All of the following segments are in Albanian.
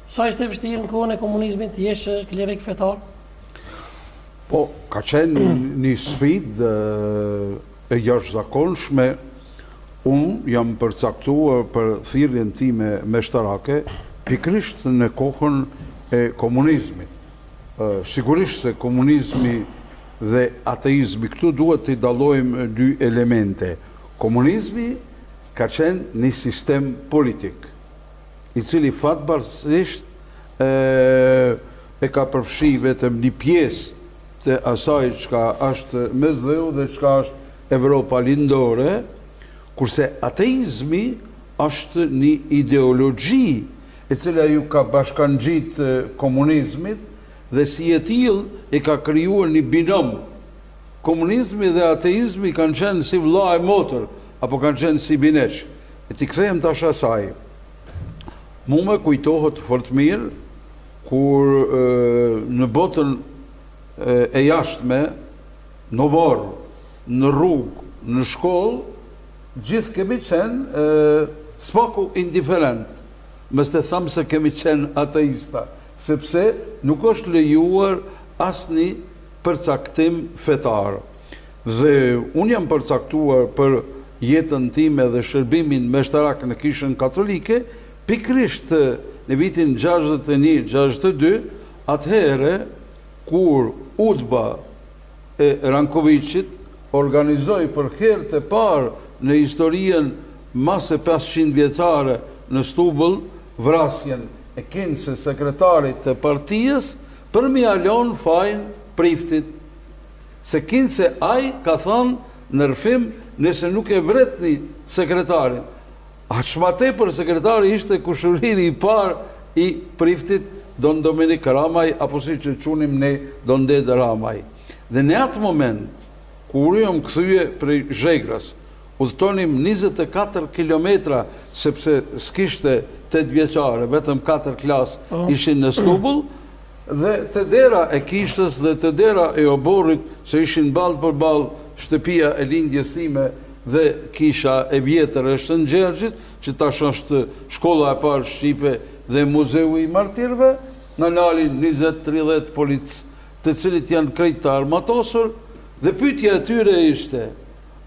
Sa ishte vështirë në kohën e komunizmit të jesh klerik fetar? Po, ka qenë një sfidë e jashtëzakonshme. Unë jam përcaktuar për thirrjen time meshtarake pikërisht në kohën e komunizmit. Sigurisht se komunizmi dhe ateizmi, këtu duhet të dallojmë dy elemente. Komunizmi ka qenë një sistem politik, i cili fatbarësisht e ka përfshi vetëm një pjesë të asaj çka është mesdheu dhe çka është Evropa lindore, kurse ateizmi është një ideologji e cila ju ka bashkangjit komunizmit dhe si e tillë e ka krijuar një binom. Komunizmi dhe ateizmi kanë qenë si vëlla e motër, apo kanë qenë si bineq. E ti kthehem tash asaj. Mu me kujtohet fort mirë kur në botën e jashtme, në varë, në rrugë, në shkollë, gjithë kemi qenë spaku indiferent. Mës të thamë se kemi qenë ateista, sepse nuk është lejuar asnjë përcaktim fetar. Dhe unë jam përcaktuar për jetën time dhe shërbimin meshtarak në Kishën Katolike, pikërisht në vitin 61-62, atëhere kur Udba e Rankovicit organizoi për herë të parë në historien mas e 500 vjeçare në Stubull vrasjen e kinse sekretarit të partijës për mi alon fajin Priftit. Se kinse ai ka thënë në rrëfim nëse nuk e vretni sekretarin. Aq më tepër sekretari ishte kushëriri i parë i Priftit, Don Dominik Ramaj, apo siç e qunim ne Don Dede Ramaj. Dhe në atë moment kur jam kthye prej Zhegrës, udhtonim 24 kilometra sepse s'kishte 8 vjeçare, vetëm 4 klasë ishin në Stubull, dhe të dera e Kishës dhe të dera e Oborrit, se ishin ballë për ballë shtëpia e lindjes time dhe kisha e vjetër e Shën Gjergjit, që tash është shkolla e parë shqipe dhe muzeu i martirëve, në nalin 20-30 polic, të cilit janë krejt të armatosur, dhe pyetja e tyre ishte: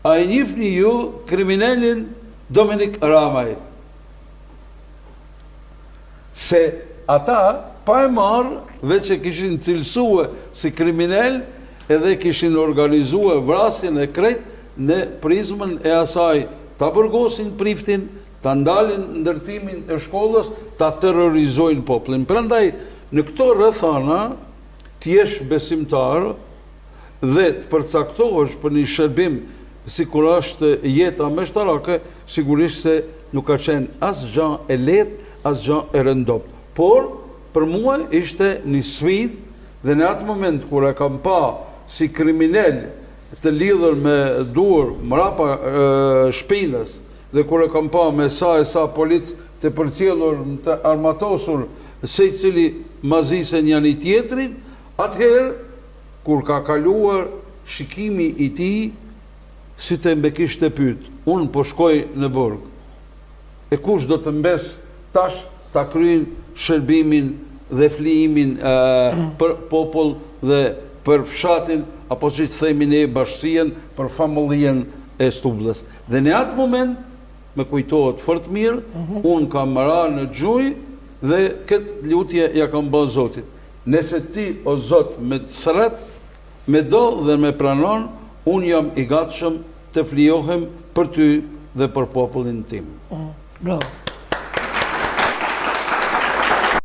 a e njihni ju kriminalin Dominik Ramaj? Se ata pa e marrë, veç e kishin cilësue si kriminal, edhe kishin organizue vrasjen e krejt në prizmën e asaj, ta burgosin Priftin, ta ndalin ndërtimin e shkollës, ta terrorizojnë popullin. Prandaj, në këto rrethana, t'jesh besimtar dhe të përcaktohesh për një shërbim si kur është jeta meshtarake, sigurisht se nuk ka qenë as gjë e lehtë, as gjë e rëndop. Por, për mua ishte një sfidë, dhe në atë moment kur e kam pa si kriminal të lidhur me dur mrapa shpinës, dhe kur e kam pa me sa e sa polic të përcjellur, të armatosur, secili mazisen janë i tjetrin, atëherë kur ka kaluar shikimi i tij, si të mbe kishte pyet, unë po shkoj në burg. E kush do të mbes tash ta kryen shërbimin dhe flijimin për popull dhe për fshatin, apo që të themi ne bashkësien, për familjen e Stubullës. Dhe në atë moment, me kujtohet fort mirë, unë kam marrë në gjuj dhe këtë lutje ja kam bërë Zotit. Nëse ti, o Zot, me të thret, me do dhe me pranon, unë jam i gatshëm të flijohem për ty dhe për popullin tim. Bravo.